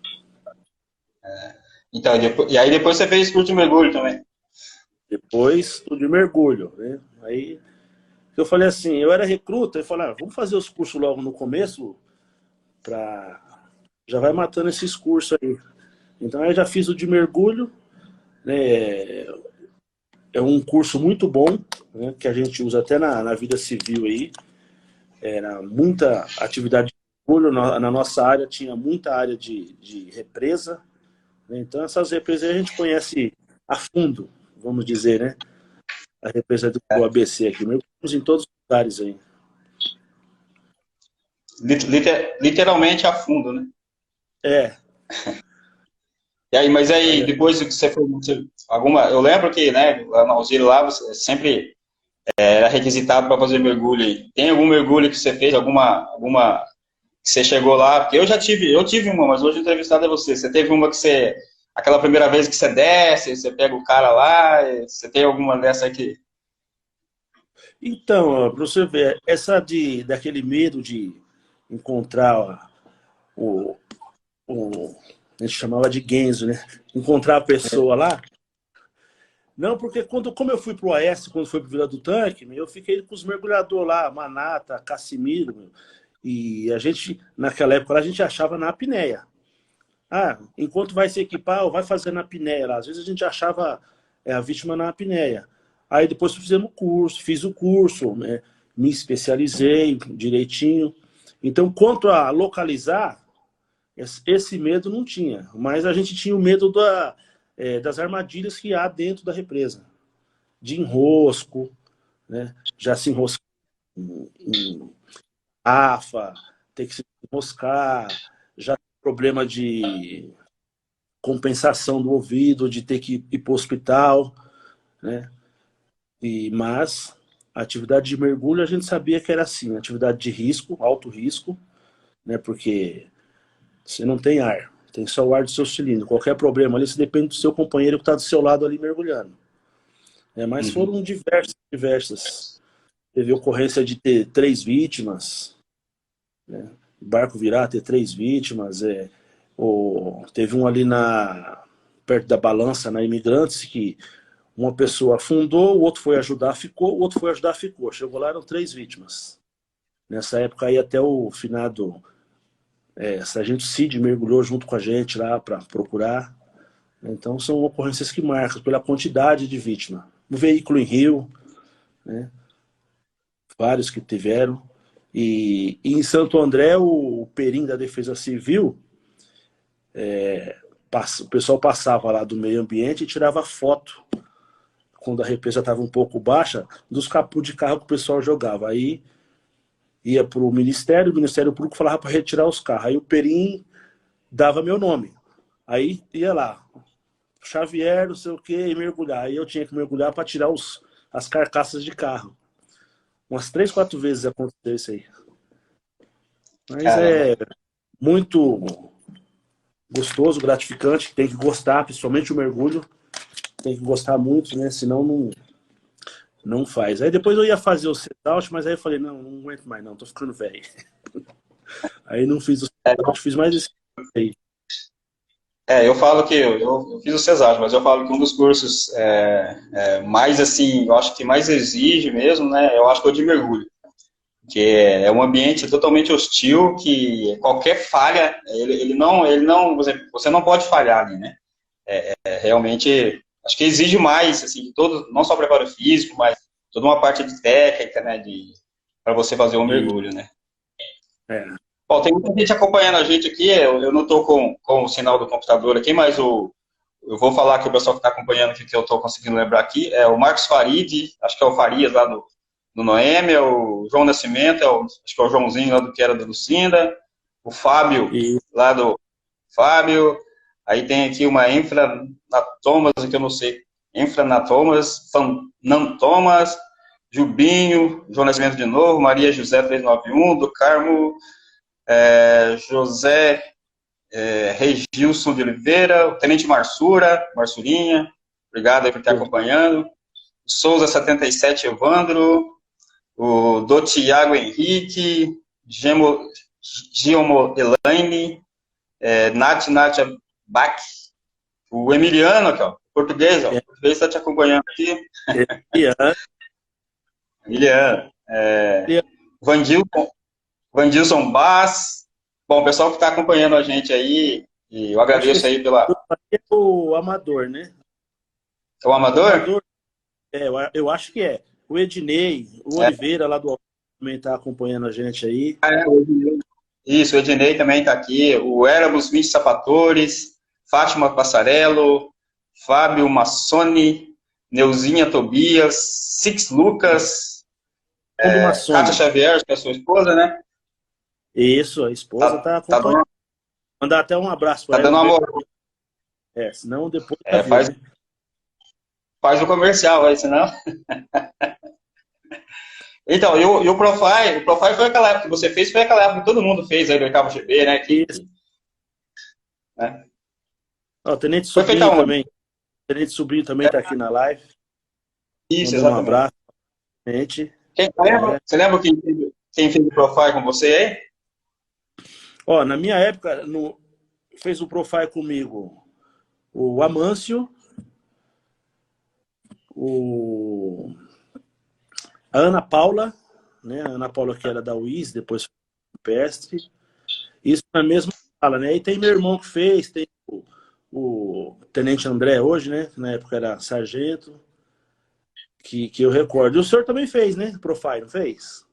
Speaker 1: Então, e aí depois você fez curso de mergulho também?
Speaker 2: Depois, tudo de mergulho, né? Aí eu falei assim, eu era recruta, eu falei, vamos fazer os cursos logo no começo, já vai matando esses cursos aí. Então eu já fiz o de mergulho, né? É um curso muito bom, né? Que a gente usa até na vida civil aí. Era muita atividade de mergulho, na nossa área tinha muita área de represa, né? Então essas represas a gente conhece a fundo, vamos dizer, né? A represa do ABC aqui, mergulhamos em todos os lugares aí.
Speaker 1: Literalmente a fundo, né? E aí, mas aí, depois que você foi eu lembro que, né, lá na Alzira lá, você sempre era requisitado para fazer mergulho aí. Tem algum mergulho que você fez, alguma que você chegou lá? Porque eu tive uma, mas hoje o entrevistado é você. Você teve uma que aquela primeira vez que você desce, você pega o cara lá, você tem alguma dessa aqui?
Speaker 2: Então, para você ver, daquele medo de encontrar a gente chamava de Genzo, né? Encontrar a pessoa lá. Não, porque como eu fui pro Oeste, quando foi pro Vila do Tanque, eu fiquei com os mergulhadores lá, Manata, Cassimiro, e a gente, naquela época, a gente achava na apneia. Enquanto vai se equipar, vai fazer na apneia lá. Às vezes a gente achava a vítima na apneia. Aí depois fizemos o curso, fiz o curso, né? Me especializei direitinho. Então, quanto a localizar, esse medo não tinha. Mas a gente tinha o medo das armadilhas que há dentro da represa. De enrosco, né? Já se enroscar em AFA, ter que se enroscar, já tem problema de compensação do ouvido, de ter que ir para o hospital, né? Mas a atividade de mergulho a gente sabia que era assim, atividade de risco, alto risco, né? Porque você não tem ar, tem só o ar do seu cilindro. Qualquer problema ali, você depende do seu companheiro que está do seu lado ali mergulhando. Mas foram diversas. Teve ocorrência de ter 3 vítimas, né? O barco virar, ter 3 vítimas. Teve um ali perto da Balança, na Imigrantes, que uma pessoa afundou, o outro foi ajudar, ficou, o outro foi ajudar, ficou. Chegou lá, eram 3 vítimas. Nessa época aí até o finado sargento Cid mergulhou junto com a gente lá para procurar. Então são ocorrências que marcam pela quantidade de vítima. No veículo em rio, né? Vários que tiveram. E em Santo André, o Perim da Defesa Civil, o pessoal passava lá do meio ambiente e tirava foto, quando a represa estava um pouco baixa, dos capuz de carro que o pessoal jogava. Aí ia para o Ministério Público falava para retirar os carros. Aí o Perim dava meu nome. Aí ia lá, Xavier, não sei o que, e mergulhar. Aí eu tinha que mergulhar para tirar as carcaças de carro. Umas 3, 4 vezes aconteceu isso aí. Mas
Speaker 1: Caramba.
Speaker 2: é muito gostoso, gratificante, tem que gostar, principalmente o mergulho, tem que gostar muito, né? Senão não faz. Aí depois eu ia fazer o set-out, mas aí eu falei, não aguento mais não, tô ficando velho. Aí não fiz o set-out, fiz mais esse aí.
Speaker 1: Eu falo que eu fiz o Cesar, mas eu falo que um dos cursos mais assim, eu acho que mais exige mesmo, né? Eu acho que é o de mergulho, que é um ambiente totalmente hostil, que qualquer falha, você não pode falhar ali, né? Realmente, acho que exige mais, assim, todo, não só preparo físico, mas toda uma parte de técnica, né? Para você fazer um mergulho, né?
Speaker 2: É.
Speaker 1: Bom, tem muita gente acompanhando a gente aqui, eu não estou com o sinal do computador aqui, mas eu vou falar que o pessoal que está acompanhando aqui, que eu estou conseguindo lembrar aqui, é o Marcos Farid, acho que é o Farias lá no Noemi, é o João Nascimento, acho que é o Joãozinho lá do que era do Lucinda, o Fábio,
Speaker 2: E
Speaker 1: lá do Fábio, aí tem aqui uma Enfranatomas, que eu não sei, Enfranatomas, Fanantomas, Jubinho, João Nascimento de novo, Maria José 391, do Carmo, José Regilson de Oliveira, o Tenente Marsurinha, obrigado aí por estar acompanhando, o Souza 77 Evandro, o do Tiago Henrique, Giomo Elaine, Nátia Bach, o Emiliano aqui, ó, português, ó, o português está te acompanhando aqui. Emiliano, Vandilson Bass. Bom, o pessoal que está acompanhando a gente aí, e eu agradeço aí pela...
Speaker 2: É o Amador, né?
Speaker 1: É o Amador?
Speaker 2: O Amador, eu acho que é. O Ednei, o Oliveira lá do também está acompanhando a gente aí.
Speaker 1: Isso, o Ednei também está aqui. O Éramos 20 Sapatores, Fátima Passarello, Fábio Massoni, Neuzinha Tobias, Six Lucas, Cátia Xavier, que é a sua esposa, né?
Speaker 2: Isso, a esposa está acompanhando. Mandar até um abraço para
Speaker 1: ela. Tá dando uma moral.
Speaker 2: Senão depois
Speaker 1: faz o comercial aí, senão... Então, e o Profile foi aquela época que você fez, foi aquela época que todo mundo fez aí do Oitavo GB, né?
Speaker 2: Né? O Tenente Sobrinho também. O Tenente Sobrinho também está aqui na live.
Speaker 1: Isso, exatamente.
Speaker 2: Um abraço, gente.
Speaker 1: Você lembra quem fez o Profile com você aí?
Speaker 2: Na minha época, fez o Profile comigo o Amâncio, a Ana Paula, né? A Ana Paula que era da UIS, depois foi do Pestre. Isso na mesma sala, né? E tem meu irmão que fez, tem o Tenente André hoje, né? Na época era sargento, que eu recordo. E o senhor também fez, né? Profile, não fez?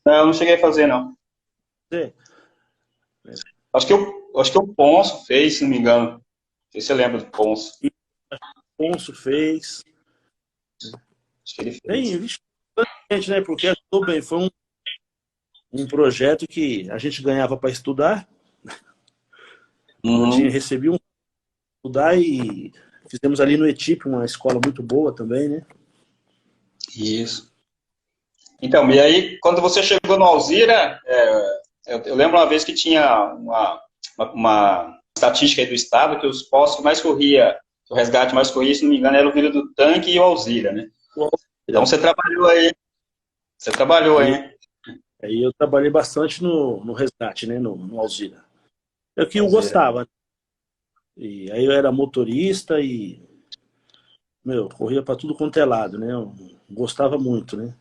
Speaker 1: Não, eu não cheguei a fazer, não. Acho que o Ponço fez, se não me engano. Não sei se você lembra do Ponço.
Speaker 2: O Ponço fez.
Speaker 1: Acho que ele fez.
Speaker 2: Tem, né? Porque ajudou bem. Foi um projeto que a gente ganhava para estudar. Recebi estudar e fizemos ali no ETIP, uma escola muito boa também, né?
Speaker 1: Isso. Então, e aí, quando você chegou no Alzira, eu lembro uma vez que tinha uma estatística aí do estado que os postos que mais corria, o resgate mais corria, se não me engano, era o Vila do Tanque e o Alzira, né? Então você trabalhou aí.
Speaker 2: Aí eu trabalhei bastante no resgate, né? No Alzira. É que eu gostava. Né? E aí eu era motorista e corria para tudo quanto é lado, né? Eu gostava muito, né?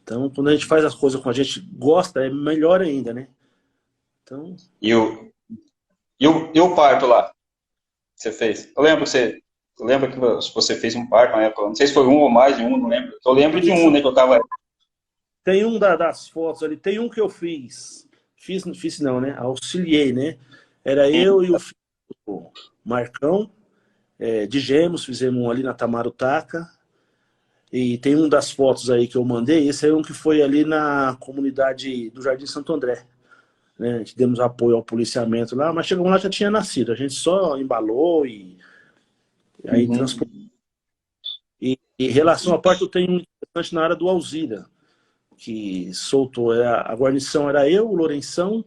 Speaker 2: Então, quando a gente faz as coisas com a gente gosta, é melhor ainda, né? Então...
Speaker 1: E o parto lá que você fez? Eu lembro que você fez um parto na época, não sei se foi um ou mais de um, não lembro. Eu lembro de um, né, que eu tava...
Speaker 2: Tem um das fotos ali, tem um que eu fiz. Fiz não, né? Auxiliei, né? Era eu e o filho do Marcão, de Gêmeos, fizemos um ali na Tamarutaca. E tem um das fotos aí que eu mandei, esse é um que foi ali na comunidade do Jardim Santo André. Né? A gente demos apoio ao policiamento lá, mas chegamos lá já tinha nascido. A gente só embalou e aí transportou. E Em relação à parte, eu tenho um interessante na área do Alzira, que soltou. A guarnição era eu, o Lourenção,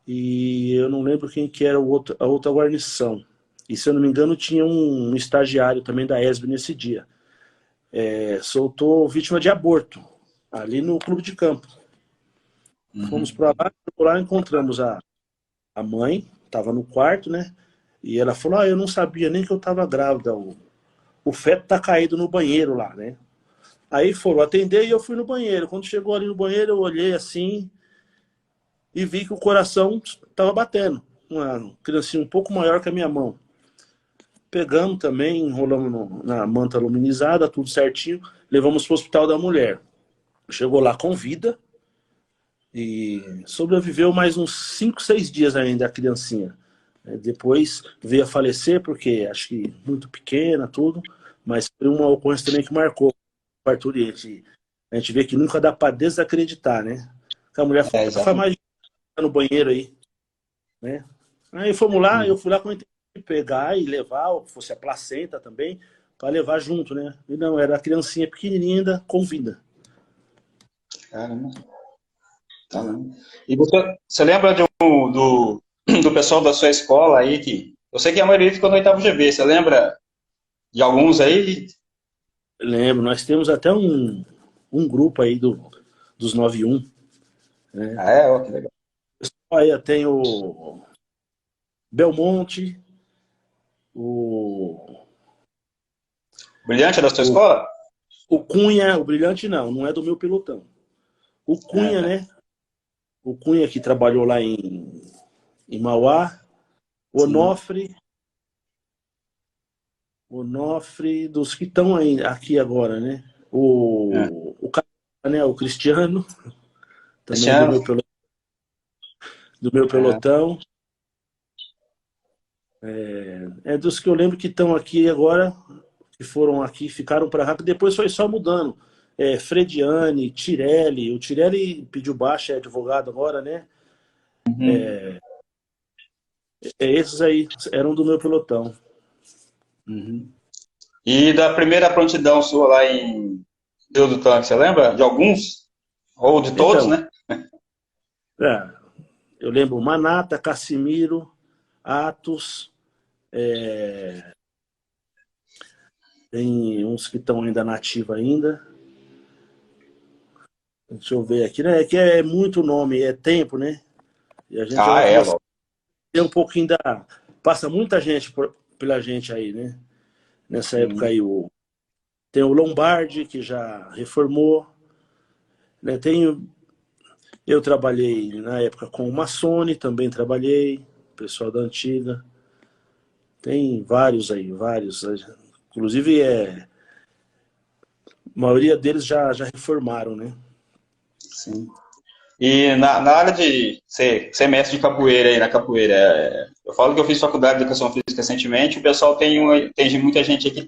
Speaker 2: e eu não lembro quem que era a outra guarnição. E, se eu não me engano, tinha um estagiário também da ESB nesse dia. Soltou vítima de aborto, ali no clube de campo. Fomos para lá, por lá encontramos a mãe, estava no quarto, né? E ela falou, eu não sabia nem que eu estava grávida, o feto tá caído no banheiro lá, né? Aí foram atender e eu fui no banheiro. Quando chegou ali no banheiro, eu olhei assim e vi que o coração estava batendo. Uma criancinha um pouco maior que a minha mão. Pegamos também, enrolamos na manta aluminizada, tudo certinho, levamos para o hospital da mulher. Chegou lá com vida e sobreviveu mais uns 5, 6 dias ainda a criancinha. Depois veio a falecer, porque acho que muito pequena, tudo, mas foi uma ocorrência também que marcou o parturiente. A gente vê que nunca dá para desacreditar, né? A mulher faz mais de no banheiro aí, né? Aí fomos lá, eu fui lá com a intenção de pegar e levar, ou fosse a placenta também, para levar junto, né? E não, era a criancinha pequenininha ainda com vida.
Speaker 1: Caramba. E você lembra do pessoal da sua escola aí, que eu sei que a maioria ficou no 8º GB, você lembra de alguns aí?
Speaker 2: Lembro, nós temos até um grupo aí dos 91. Né?
Speaker 1: Ó, que legal.
Speaker 2: Aí tem o Belmonte, o
Speaker 1: Brilhante da sua escola?
Speaker 2: O Cunha, o Brilhante não é do meu pelotão. O Cunha, né? O Cunha que trabalhou lá em Mauá, o Onofre, dos que estão aqui agora, né? O Cristiano, também do meu pelotão. Dos que eu lembro que estão aqui agora, que foram aqui, ficaram para rápido, depois foi só mudando. Frediani, Tirelli, o Tirelli pediu baixa, é advogado agora, né? Esses aí eram do meu pelotão.
Speaker 1: E da primeira prontidão sua lá em Deus do Tanque, você lembra? De alguns? Ou de todos,
Speaker 2: então,
Speaker 1: né?
Speaker 2: Eu lembro Manata, Cassimiro, Atos, tem uns que estão ainda na ativa ainda. Deixa eu ver aqui, né? É que é muito nome, é tempo, né? E a gente tem um pouquinho passa muita gente pela gente aí, né? Nessa época aí, tem o Lombardi, que já reformou. Né? Eu trabalhei na época com o Massone, também trabalhei, pessoal da antiga. Tem vários aí, vários. Inclusive, a maioria deles já reformaram, né?
Speaker 1: Sim. E na área de ser mestre de capoeira aí, na capoeira, eu falo que eu fiz faculdade de educação física recentemente, o pessoal tem muita gente aqui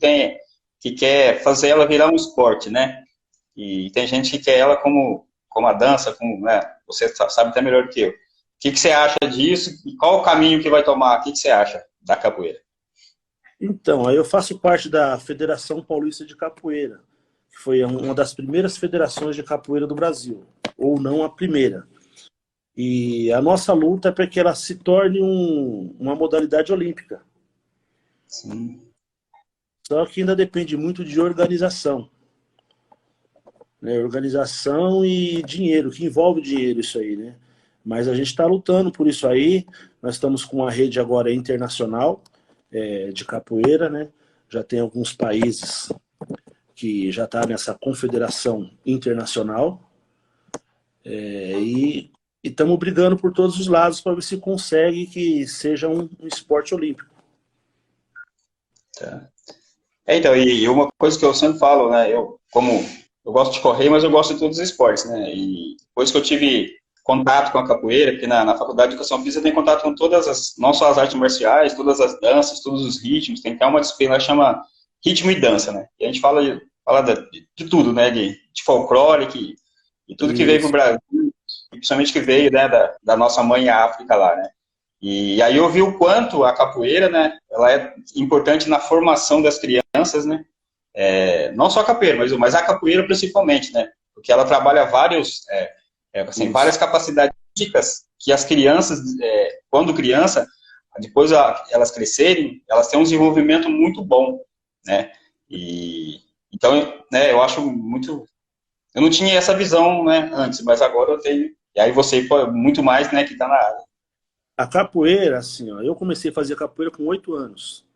Speaker 1: que quer fazer ela virar um esporte, né? E tem gente que quer ela como a dança, né? Você sabe até melhor do que eu. O que você acha disso? E qual o caminho que vai tomar? O que você acha da capoeira?
Speaker 2: Então, aí eu faço parte da Federação Paulista de Capoeira, que foi uma das primeiras federações de capoeira do Brasil, ou não a primeira. E a nossa luta é para que ela se torne uma modalidade olímpica.
Speaker 1: Sim.
Speaker 2: Só que ainda depende muito de organização. Né? Organização e dinheiro, que envolve dinheiro isso aí, né? Mas a gente está lutando por isso aí. Nós estamos com uma rede agora internacional de capoeira, né? Já tem alguns países que já está nessa confederação internacional. E estamos brigando por todos os lados para ver se consegue que seja um esporte olímpico.
Speaker 1: Tá. Então, e uma coisa que eu sempre falo, né? Eu gosto de correr, mas eu gosto de todos os esportes, né? E depois que eu tive contato com a capoeira, porque na Faculdade de Educação Física tem contato com não só as artes marciais, todas as danças, todos os ritmos, tem até uma disciplina que chama ritmo e dança, né? E a gente fala de tudo, né? De folclore, e tudo que veio para o Brasil, e principalmente que veio, né, da nossa mãe África lá, né? E aí eu vi o quanto a capoeira, né, ela é importante na formação das crianças, né? não só a capoeira, mas a capoeira principalmente, né? Porque ela trabalha assim, várias capacidades físicas que as crianças, quando criança, depois elas crescerem, elas têm um desenvolvimento muito bom, né? Então, né, eu acho muito... Eu não tinha essa visão, né, antes, mas agora eu tenho. E aí você, muito mais, né, que tá na área.
Speaker 2: A capoeira, assim, ó, eu comecei a fazer capoeira com 8 anos.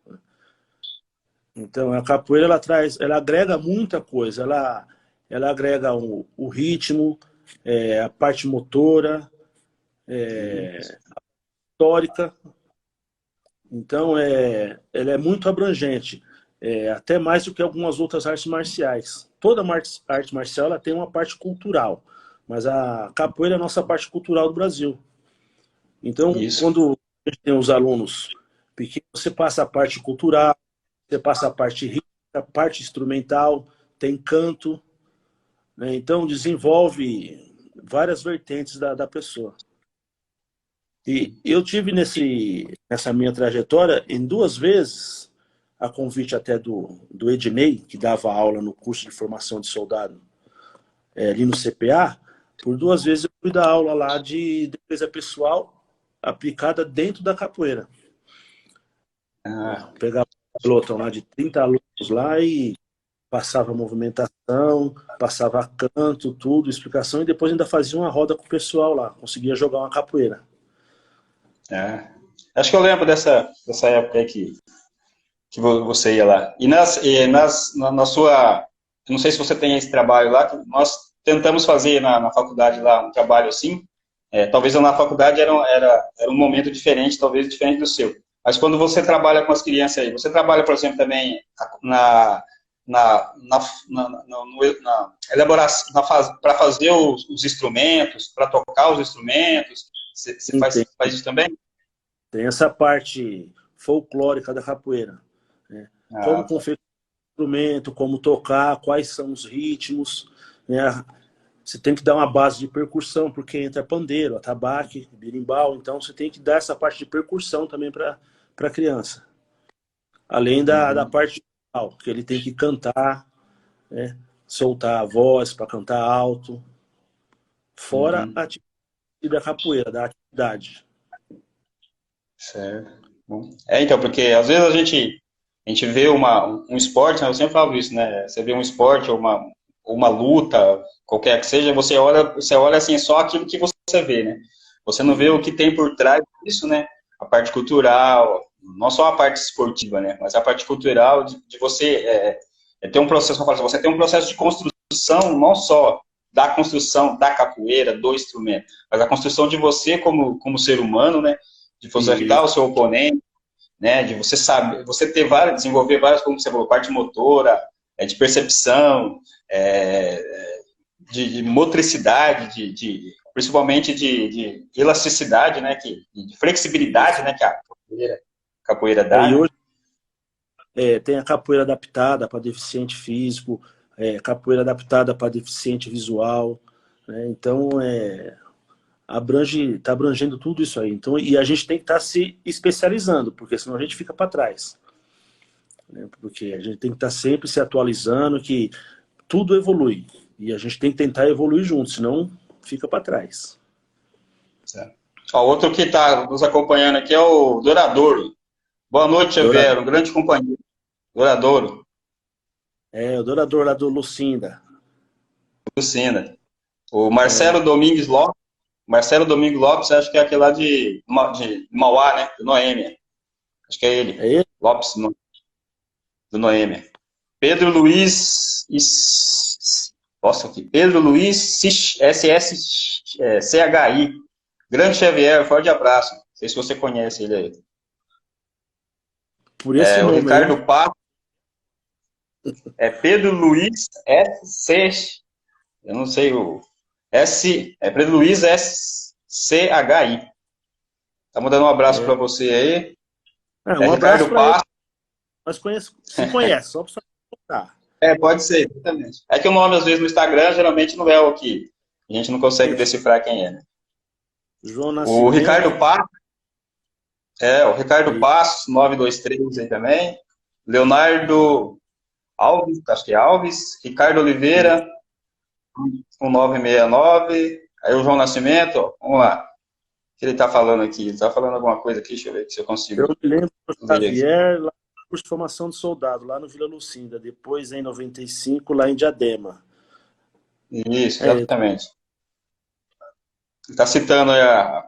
Speaker 2: Então, a capoeira, ela agrega muita coisa. Ela agrega o ritmo, a parte motora, histórica. Então, ela é muito abrangente. Até mais do que algumas outras artes marciais. Toda arte marcial ela tem uma parte cultural. Mas a capoeira é a nossa parte cultural do Brasil. Então,
Speaker 1: Isso.
Speaker 2: quando a gente tem os alunos pequenos, você passa a parte cultural, você passa a parte rítmica, a parte instrumental, tem canto, né? Então desenvolve várias vertentes da pessoa. E eu tive nessa minha trajetória, em 2 vezes, a convite até do Ednei, que dava aula no curso de formação de soldado ali no CPA, por 2 vezes eu fui dar aula lá de defesa pessoal aplicada dentro da capoeira. Pegava um pelotão lá de 30 alunos lá e passava movimentação, passava canto, tudo, explicação, e depois ainda fazia uma roda com o pessoal lá, conseguia jogar uma capoeira.
Speaker 1: Acho que eu lembro dessa época aí que você ia lá. E na sua... Não sei se você tem esse trabalho lá, que nós tentamos fazer na faculdade lá um trabalho assim. Talvez na faculdade era um momento diferente, talvez diferente do seu. Mas quando você trabalha com as crianças aí, você trabalha, por exemplo, também na elaboração, para fazer os instrumentos, para tocar os instrumentos, você faz isso também?
Speaker 2: Tem essa parte folclórica da capoeira, né? Como configurar o instrumento, como tocar, quais são os ritmos, né? Você tem que dar uma base de percussão, porque entra pandeiro, atabaque, berimbau, então você tem que dar essa parte de percussão também para a criança. Além da parte vocal, que ele tem que cantar, né? Soltar a voz para cantar alto, fora a atividade da capoeira, da atividade.
Speaker 1: Certo. Bom. Então, porque às vezes a gente vê um esporte, né, eu sempre falo isso, né? Você vê um esporte ou uma luta, qualquer que seja, você olha assim, só aquilo que você vê, né? Você não vê o que tem por trás disso, né? A parte cultural, não só a parte esportiva, né? Mas a parte cultural de você ter um processo, você tem um processo de construção, não só da construção da capoeira, do instrumento, mas a construção de você como ser humano, né? De você ajudar o seu oponente, né? De você saber, você desenvolver várias, como você falou, parte motora, de percepção, de motricidade, principalmente de elasticidade, né? De flexibilidade, né? Que a capoeira dá.
Speaker 2: E hoje tem a capoeira adaptada para deficiente físico, capoeira adaptada para deficiente visual, né? Então está abrangendo tudo isso aí. Então, e a gente tem que estar se especializando, porque senão a gente fica para trás, né? Porque a gente tem que estar sempre se atualizando, que tudo evolui. E a gente tem que tentar evoluir junto, senão fica para trás.
Speaker 1: Outro que está nos acompanhando aqui é o Douradouro. Boa noite, Xavier, um grande companheiro. Douradouro.
Speaker 2: O Dourador lá do Lucinda.
Speaker 1: Lucinda. O Marcelo Domingues Lopes. Marcelo Domingues Lopes, acho que é aquele lá de Mauá, né? Do Noêmia. Acho que é ele.
Speaker 2: É ele?
Speaker 1: Lopes, do Noêmia. Pedro Luiz... Nossa, aqui. Pedro Luiz SSCHI. Grande Xavier, forte abraço. Não sei se você conhece ele aí.
Speaker 2: Por esse nome,
Speaker 1: o Ricardo Pato. Pedro Luiz SC. Eu não sei o... Pedro Luiz SCHI. Tá mandando um abraço para você aí.
Speaker 2: Um abraço para ele. Nós se conhece, só para você contar.
Speaker 1: Pode ser, exatamente. É que o nome, às vezes, no Instagram, geralmente não é o que a gente não consegue decifrar quem é, né? O Ricardo Pato. O Ricardo Passos, 923 aí também. Leonardo Alves, acho que é Alves, Ricardo Oliveira, com 969. Aí o João Nascimento, ó, vamos lá. O que ele está falando aqui? Ele está falando alguma coisa aqui, deixa eu ver se eu
Speaker 2: Eu
Speaker 1: consigo
Speaker 2: me lembro do
Speaker 1: ver aqui.
Speaker 2: Xavier, lá no curso de formação de soldado, lá no Vila Lucinda. Depois, em 95, lá em Diadema.
Speaker 1: Isso,
Speaker 2: É,
Speaker 1: exatamente. Está citando aí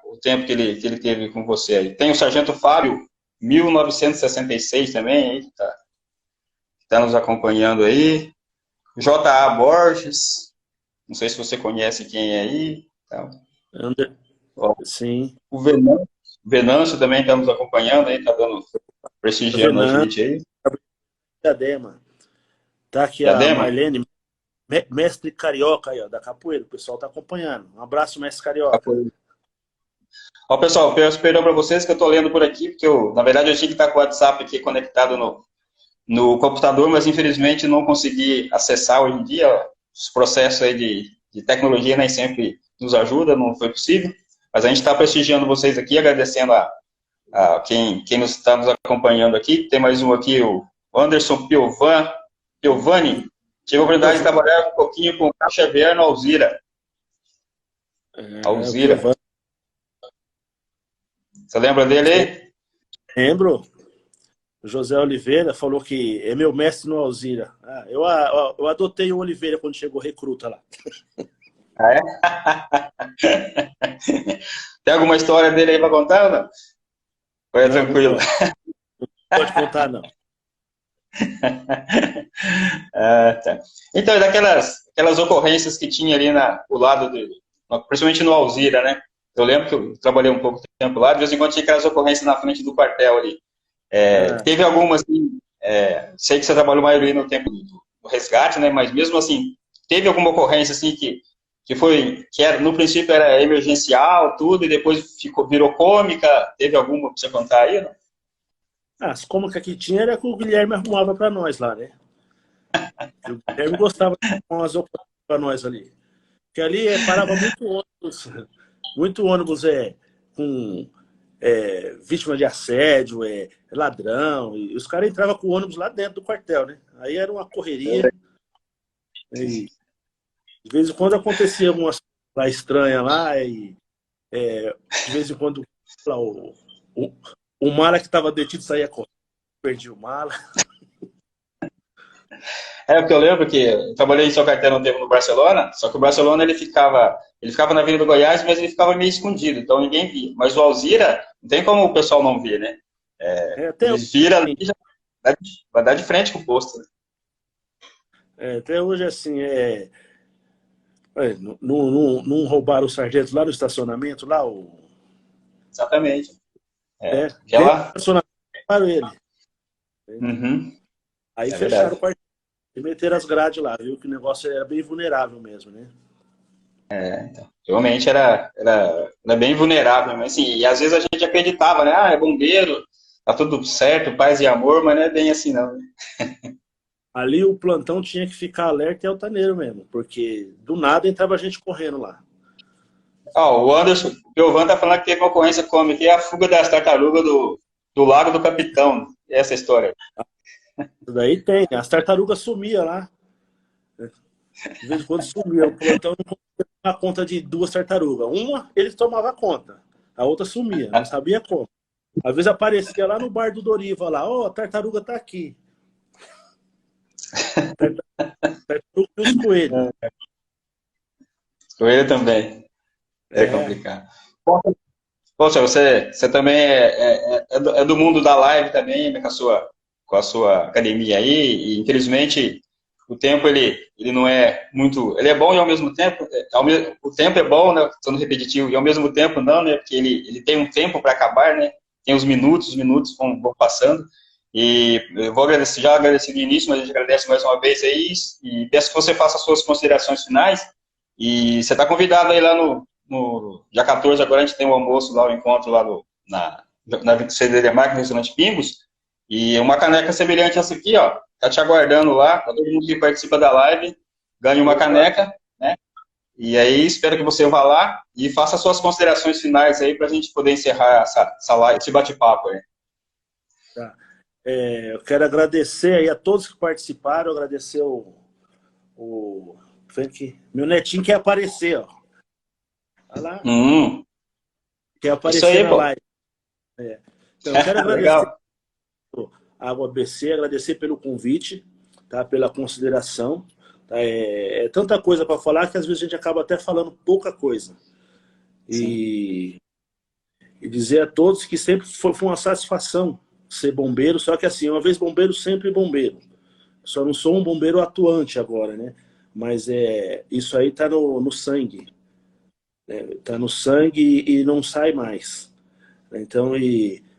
Speaker 1: o tempo que ele teve com você aí. Tem o Sargento Fábio, 1966 também, aí, que tá nos acompanhando aí. J.A. Borges, não sei se você conhece quem é aí. Tá.
Speaker 2: Ander-
Speaker 1: Ó,
Speaker 2: sim.
Speaker 1: o Venâncio também está nos acompanhando aí, está dando, prestigiando a
Speaker 2: Renan,
Speaker 1: gente aí.
Speaker 2: Diadema. Tá aqui a
Speaker 1: Diadema?
Speaker 2: Marlene, mestre carioca aí, ó, da capoeira. O pessoal tá acompanhando. Um abraço, mestre carioca.
Speaker 1: Ó, pessoal, peço perdão para vocês que eu estou lendo por aqui, porque na verdade, eu tinha que estar com o WhatsApp aqui conectado no computador, mas infelizmente não consegui acessar hoje em dia. Ó, os processos aí de tecnologia nem sempre nos ajuda, não foi possível. Mas a gente está prestigiando vocês aqui, agradecendo a quem está nos acompanhando aqui. Tem mais um aqui, o Anderson Piovani. Tive a oportunidade de trabalhar um pouquinho com o Xavier no Alzira. Alzira. Você lembra dele aí?
Speaker 2: Lembro. O José Oliveira falou que é meu mestre no Alzira. Eu adotei o Oliveira quando chegou recruta lá.
Speaker 1: Ah, é? Tem alguma história dele aí para contar ou não? Foi tranquilo.
Speaker 2: Não pode contar, não.
Speaker 1: Tá. Então, daquelas ocorrências que tinha ali o lado, principalmente no Alzira, né? Eu lembro que eu trabalhei um pouco de tempo lá, de vez em quando tinha aquelas ocorrências na frente do quartel ali. Teve algumas, assim, sei que você trabalhou mais ali no tempo do resgate, né? Mas mesmo assim, teve alguma ocorrência assim que no princípio era emergencial, tudo, e depois virou cômica? Teve alguma pra você contar aí, não?
Speaker 2: As cômicas que tinha era que o Guilherme arrumava pra nós lá, né? O Guilherme gostava de arrumar umas ocorrências pra nós ali. Porque ali parava muito ônibus com vítima de assédio, ladrão, e os caras entravam com o ônibus lá dentro do quartel, né? Aí era uma correria. E de vez em quando acontecia algumas lá estranhas lá, e de vez em quando lá, o mala que estava detido saía correndo, perdia o mala.
Speaker 1: Porque eu lembro que eu trabalhei em São Caetano um tempo no Barcelona, só que o Barcelona ele ficava na Avenida do Goiás, mas ele ficava meio escondido, então ninguém via. Mas o Alzira, não tem como o pessoal não ver, né? Eles viram ali, já vai dar de frente com o posto. Né?
Speaker 2: Até hoje, assim, não roubaram o sargento lá no estacionamento, lá
Speaker 1: Exatamente.
Speaker 2: Aquela... estacionamento ele.
Speaker 1: Uhum.
Speaker 2: Aí fecharam o quartel e meteram as grades lá, viu? Que o negócio era bem vulnerável mesmo, né?
Speaker 1: Então, realmente era bem vulnerável, mas assim, e às vezes a gente acreditava, né? É bombeiro, tá tudo certo, paz e amor, mas não é bem assim não, né?
Speaker 2: Ali o plantão tinha que ficar alerta e altaneiro mesmo, porque do nada entrava gente correndo lá.
Speaker 1: O Anderson, o Piovan tá falando que teve uma ocorrência cômica, que é a fuga das tartarugas do Lago do Capitão, essa história.
Speaker 2: Isso daí tem, as tartarugas sumiam lá. De vez em quando sumia, o plantão não conseguia tomar conta de 2 tartarugas. Uma, ele tomava conta, a outra sumia, não sabia como. Às vezes aparecia lá no bar do Doriva, lá, a tartaruga tá aqui. Tartaruga e os coelhos.
Speaker 1: Coelho também. É complicado. Poxa, você também é do mundo da live também, né, com a sua academia aí, e infelizmente o tempo ele não é muito, ele é bom e ao mesmo tempo, o tempo é bom, né, sendo repetitivo, e ao mesmo tempo não, né, porque ele tem um tempo para acabar, né, tem os minutos vão passando, e eu vou agradecer, já agradeci no início, mas a gente agradece mais uma vez aí, e peço que você faça as suas considerações finais, e você está convidado aí lá no dia 14, agora a gente tem um almoço lá, um encontro lá na CD Marca, no restaurante Pimbos, e uma caneca semelhante a essa aqui, ó, tá te aguardando lá, todo mundo que participa da live ganha uma caneca, né? E aí espero que você vá lá e faça suas considerações finais aí para a gente poder encerrar essa live, esse bate-papo aí.
Speaker 2: Tá. Eu quero agradecer aí a todos que participaram, agradecer o meu netinho quer aparecer, ó. Olha lá, quer
Speaker 1: Isso
Speaker 2: aparecer
Speaker 1: aí,
Speaker 2: na
Speaker 1: pô.
Speaker 2: live. Então, eu quero agradecer
Speaker 1: Legal.
Speaker 2: a Água ABC, agradecer pelo convite, tá? Pela consideração. Tá? É tanta coisa para falar que às vezes a gente acaba até falando pouca coisa.
Speaker 1: Sim.
Speaker 2: E dizer a todos que sempre foi uma satisfação ser bombeiro, só que assim, uma vez bombeiro, sempre bombeiro. Só não sou um bombeiro atuante agora, né? Mas isso aí tá no sangue. Né? Tá no sangue e não sai mais. Então,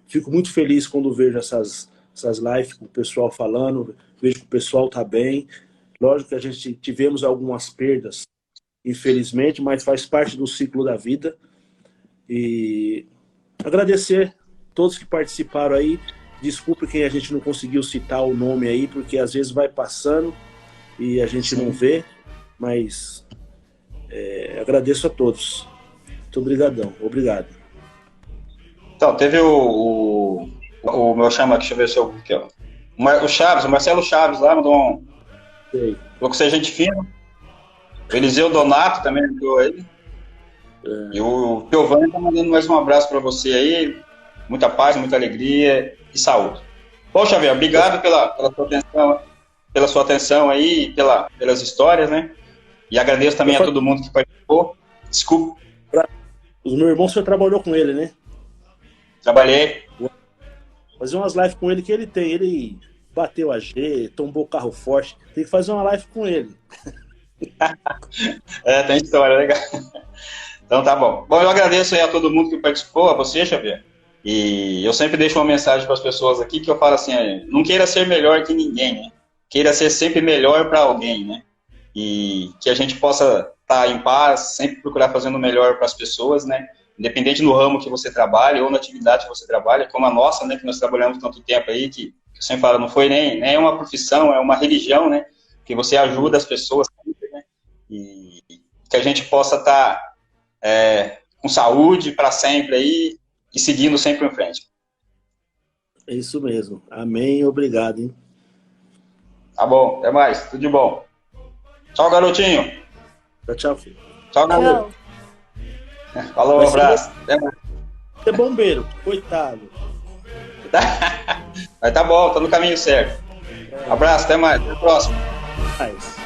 Speaker 2: fico muito feliz quando vejo essas lives com o pessoal falando, vejo que o pessoal tá bem. Lógico que a gente tivemos algumas perdas, infelizmente, mas faz parte do ciclo da vida. E agradecer todos que participaram aí. Desculpe quem a gente não conseguiu citar o nome aí, porque às vezes vai passando e a gente não vê, mas agradeço a todos. Muito obrigadão. Obrigado.
Speaker 1: Então, teve o meu chama aqui, deixa eu ver se eu. Aqui, ó. O Chaves, o Marcelo Chaves lá, mandou
Speaker 2: Sei.
Speaker 1: falou que você é gente fina. O Eliseu Donato também entrou aí. E o Giovanni tá mandando mais um abraço para você aí. Muita paz, muita alegria e saúde. Bom, Xavier, obrigado pela sua atenção aí, pelas histórias, né? E agradeço também a todo mundo que participou. Desculpa.
Speaker 2: Os meus irmãos, você trabalhou com ele, né?
Speaker 1: Trabalhei.
Speaker 2: Fazer umas lives com ele que ele bateu a G, tombou o carro forte. Tem que fazer uma live com ele.
Speaker 1: Tem história, legal. Então tá bom. Bom, eu agradeço aí a todo mundo que participou, a você, Xavier. E eu sempre deixo uma mensagem para as pessoas aqui que eu falo assim, não queira ser melhor que ninguém, né? Queira ser sempre melhor para alguém, né? E que a gente possa estar em paz, sempre procurar fazendo o melhor para as pessoas, né? Independente do ramo que você trabalha ou na atividade que você trabalha, como a nossa, né? Que nós trabalhamos tanto tempo aí, que eu sempre falo, não foi nem uma profissão, é uma religião, né? Que você ajuda as pessoas sempre, né? E que a gente possa estar com saúde para sempre aí e seguindo sempre em frente.
Speaker 2: É isso mesmo. Amém e obrigado, hein?
Speaker 1: Tá bom, até mais, tudo de bom. Tchau, garotinho.
Speaker 2: Tchau, filho.
Speaker 1: Tchau, garoto. Falou, um abraço. Até mais.
Speaker 2: Você é bombeiro, coitado.
Speaker 1: Mas tá bom, tá no caminho certo. Abraço, até mais, até a próxima.
Speaker 2: Mais.